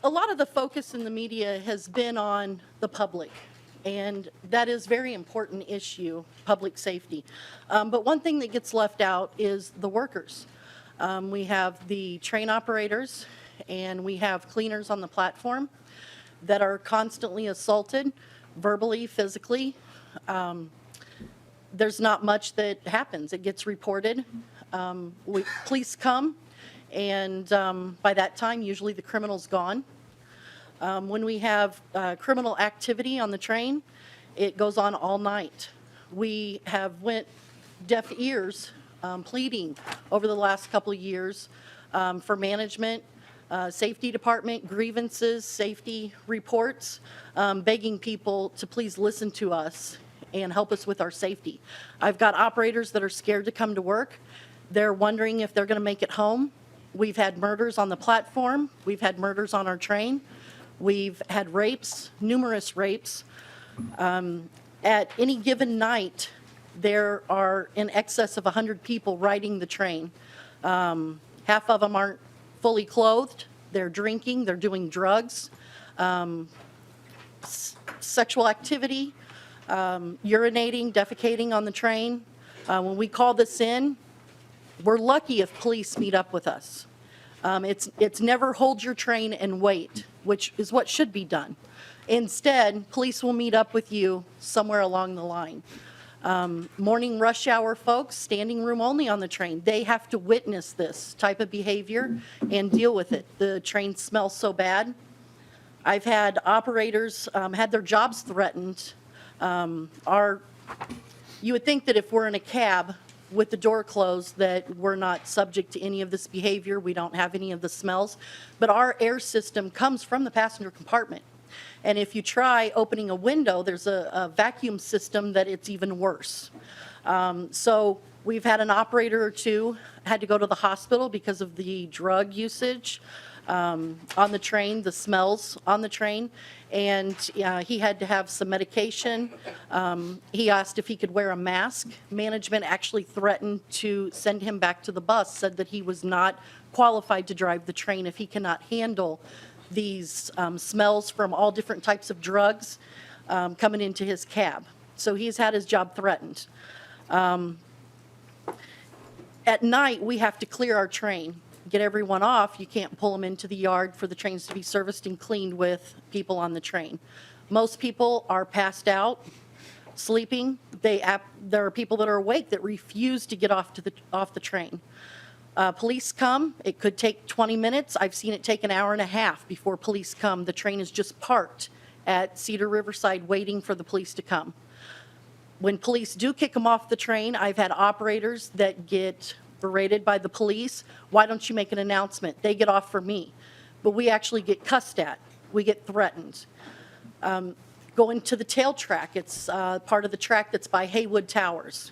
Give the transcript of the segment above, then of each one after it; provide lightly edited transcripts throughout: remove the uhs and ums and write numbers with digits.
A lot of the focus in the media has been on the public, and that is a very important issue, public safety. But one thing that gets left out is the workers. We have the train operators, and we have cleaners on the platform that are constantly assaulted, verbally, physically. There's not much that happens. It gets reported. Police come, and by that time, usually the criminal's gone. When we have criminal activity on the train, it goes on all night. We have went deaf ears pleading over the last couple of years for management, safety department, grievances, safety reports, begging people to please listen to us and help us with our safety. I've got operators that are scared to come to work. They're wondering if they're going to make it home. We've had murders on the platform. We've had murders on our train. We've had rapes, numerous rapes. At any given night, there are in excess of 100 people riding the train. Half of them aren't fully clothed. They're drinking. They're doing drugs, sexual activity, urinating, defecating on the train. When we call this in, we're lucky if police meet up with us. It's never hold your train and wait, which is what should be done. Instead, police will meet up with you somewhere along the line. Morning rush hour folks, standing room only on the train, they have to witness this type of behavior and deal with it. The train smells so bad. I've had operators had their jobs threatened. You would think that if we're in a cab with the door closed that we're not subject to any of this behavior. We don't have any of the smells. But our air system comes from the passenger compartment. And if you try opening a window, there's a vacuum system that it's even worse. So we've had an operator or two had to go to the hospital because of the drug usage on the train, the smells on the train. And he had to have some medication. He asked if he could wear a mask. Management actually threatened to send him back to the bus, said that he was not qualified to drive the train if he cannot handle these smells from all different types of drugs coming into his cab. So he's had his job threatened. At night, we have to clear our train, get everyone off. You can't pull them into the yard for the trains to be serviced and cleaned with people on the train. Most people are passed out, sleeping. There are people that are awake that refuse to get off the train. Police come. It could take 20 minutes. I've seen it take an hour and a half before police come. The train is just parked at Cedar Riverside waiting for the police to come. When police do kick them off the train, I've had operators that get berated by the police. Why don't you make an announcement? They get off for me. But we actually get cussed at. We get threatened. Going to the tail track, it's part of the track that's by Haywood Towers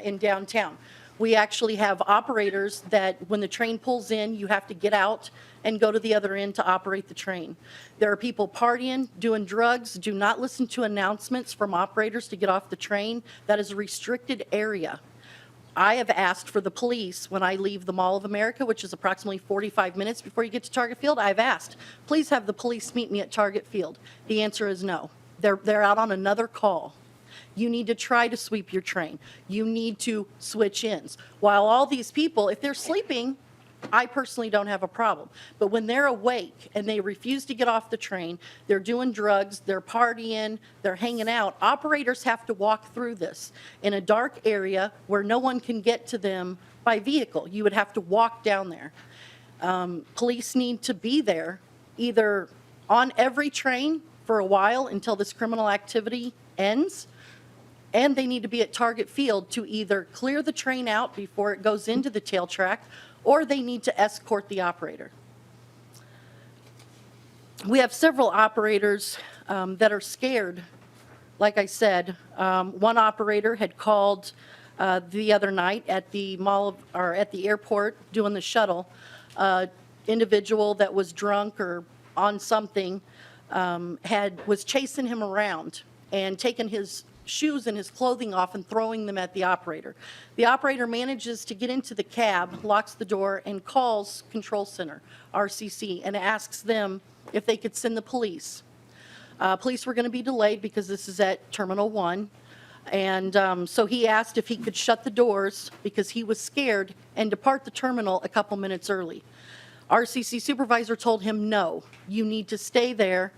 in downtown. We actually have operators that when the train pulls in, you have to get out and go to the other end to operate the train. There are people partying, doing drugs. Do not listen to announcements from operators to get off the train. That is a restricted area. I have asked for the police when I leave the Mall of America, which is approximately 45 minutes before you get to Target Field. I've asked, please have the police meet me at Target Field. The answer is no. They're out on another call. You need to try to sweep your train. You need to switch ends. While all these people, if they're sleeping, I personally don't have a problem. But when they're awake and they refuse to get off the train, they're doing drugs, they're partying, they're hanging out, operators have to walk through this in a dark area where no one can get to them by vehicle. You would have to walk down there. Police need to be there either on every train for a while until this criminal activity ends, and they need to be at Target Field to either clear the train out before it goes into the tail track, or they need to escort the operator. We have several operators that are scared. Like I said, one operator had called the other night at the at the airport doing the shuttle. Individual that was drunk or on something was chasing him around and taking his shoes and his clothing off and throwing them at the operator. The operator manages to get into the cab, locks the door, and calls Control Center, RCC, and asks them if they could send the police. Police were going to be delayed because this is at Terminal 1. And so he asked if he could shut the doors because he was scared and depart the terminal a couple minutes early. RCC supervisor told him, no, you need to stay there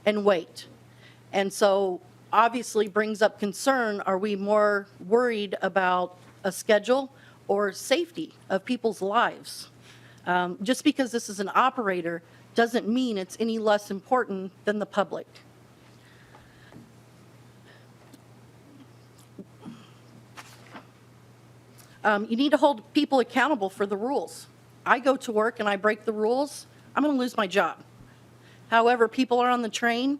and wait. And so obviously brings up concern, are we more worried about a schedule or safety of people's lives? Just because this is an operator doesn't mean it's any less important than the public. You need to hold people accountable for the rules. I go to work and I break the rules, I'm going to lose my job. However, people are on the train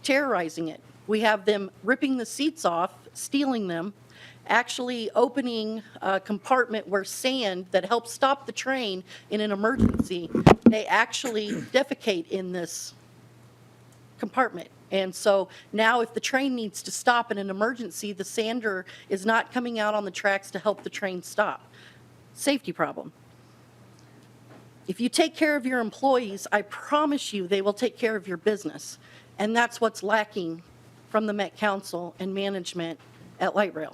terrorizing it. We have them ripping the seats off, stealing them, actually opening a compartment where sand that helps stop the train in an emergency, they actually defecate in this compartment. And so now if the train needs to stop in an emergency, the sander is not coming out on the tracks to help the train stop. Safety problem. If you take care of your employees, I promise you they will take care of your business. And that's what's lacking from the Met Council and management at Light Rail.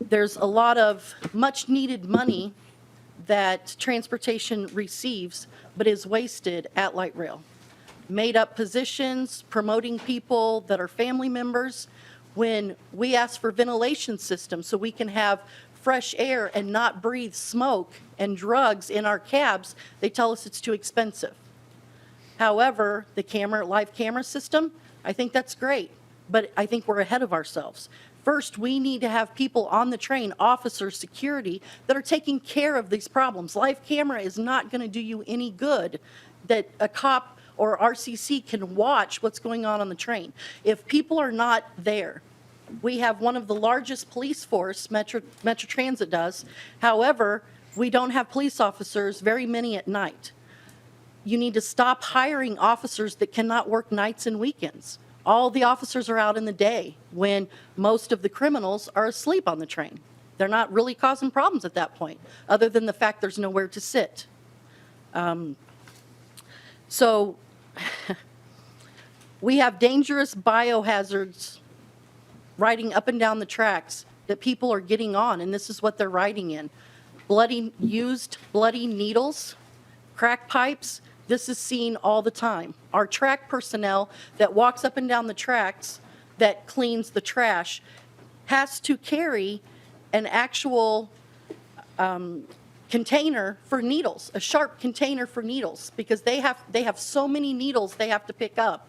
There's a lot of much needed money that transportation receives, but is wasted at Light Rail. Made up positions, promoting people that are family members. When we ask for ventilation systems so we can have fresh air and not breathe smoke and drugs in our cabs, they tell us it's too expensive. However, the live camera system, I think that's great, but I think we're ahead of ourselves. First, we need to have people on the train, officers, security, that are taking care of these problems. Live camera is not going to do you any good that a cop or RCC can watch what's going on the train. If people are not there, we have one of the largest police force, Metro Transit does. However, we don't have police officers, very many at night. You need to stop hiring officers that cannot work nights and weekends. All the officers are out in the day when most of the criminals are asleep on the train. They're not really causing problems at that point, other than the fact there's nowhere to sit. So we have dangerous biohazards riding up and down the tracks that people are getting on, and this is what they're riding in. Used bloody needles, crack pipes. This is seen all the time. Our track personnel that walks up and down the tracks that cleans the trash has to carry an actual container for needles, a sharp container for needles, because they have so many needles they have to pick up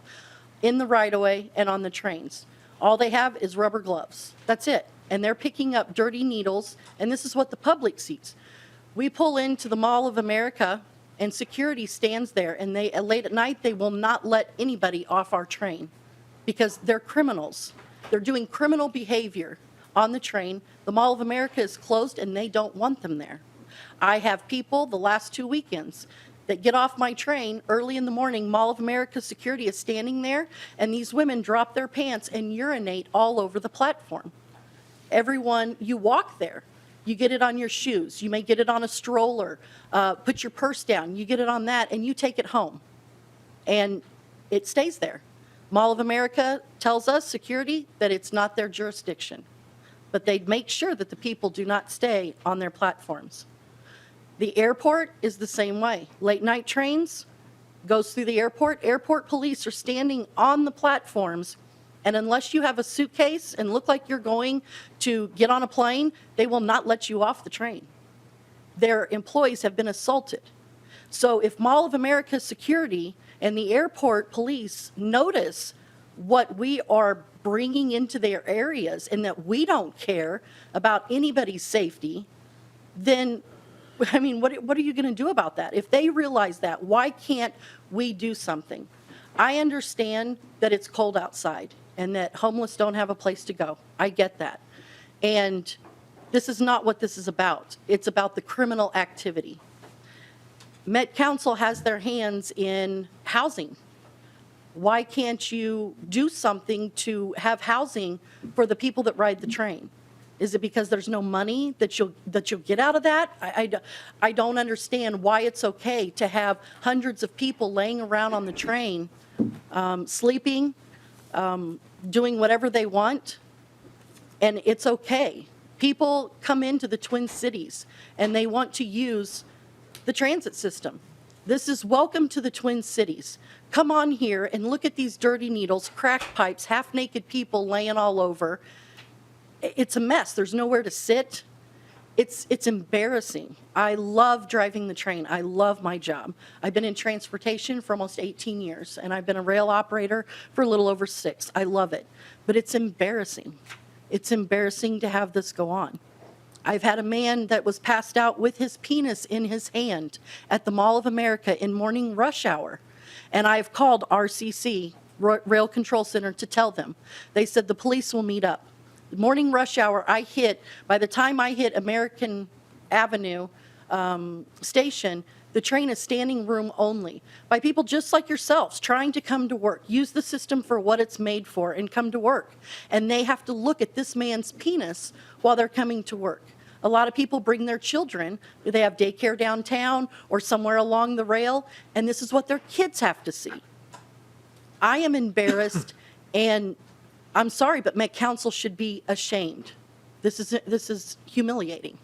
in the right-of-way and on the trains. All they have is rubber gloves. That's it. And they're picking up dirty needles, and this is what the public sees. We pull into the Mall of America, and security stands there, and late at night, they will not let anybody off our train because they're criminals. They're doing criminal behavior on the train. The Mall of America is closed, and they don't want them there. I have people the last 2 weekends that get off my train early in the morning. Mall of America security is standing there, and these women drop their pants and urinate all over the platform. Everyone, you walk there. You get it on your shoes. You may get it on a stroller. Put your purse down. You get it on that, and you take it home. And it stays there. Mall of America tells us, security, that it's not their jurisdiction. But they make sure that the people do not stay on their platforms. The airport is the same way. Late night trains goes through the airport. Airport police are standing on the platforms, and unless you have a suitcase and look like you're going to get on a plane, they will not let you off the train. Their employees have been assaulted. So if Mall of America security and the airport police notice what we are bringing into their areas and that we don't care about anybody's safety, then I mean, what are you going to do about that? If they realize that, why can't we do something? I understand that it's cold outside and that homeless don't have a place to go. I get that. And this is not what this is about. It's about the criminal activity. Met Council has their hands in housing. Why can't you do something to have housing for the people that ride the train? Is it because there's no money that you'll get out of that? I don't understand why it's okay to have hundreds of people laying around on the train, sleeping, doing whatever they want, and it's okay. People come into the Twin Cities and they want to use the transit system. This is welcome to the Twin Cities. Come on here and look at these dirty needles, cracked pipes, half-naked people laying all over. It's a mess. There's nowhere to sit. It's embarrassing. I love driving the train. I love my job. I've been in transportation for almost 18 years, and I've been a rail operator for a little over 6. I love it. But it's embarrassing. It's embarrassing to have this go on. I've had a man that was passed out with his penis in his hand at the Mall of America in morning rush hour. And I've called RCC, Rail Control Center, to tell them. They said the police will meet up. The morning rush hour, by the time I hit American Avenue station, the train is standing room only by people just like yourselves trying to come to work, use the system for what it's made for, and come to work. And they have to look at this man's penis while they're coming to work. A lot of people bring their children. They have daycare downtown or somewhere along the rail, and this is what their kids have to see. I am embarrassed, and I'm sorry, but Met Council should be ashamed. This is humiliating.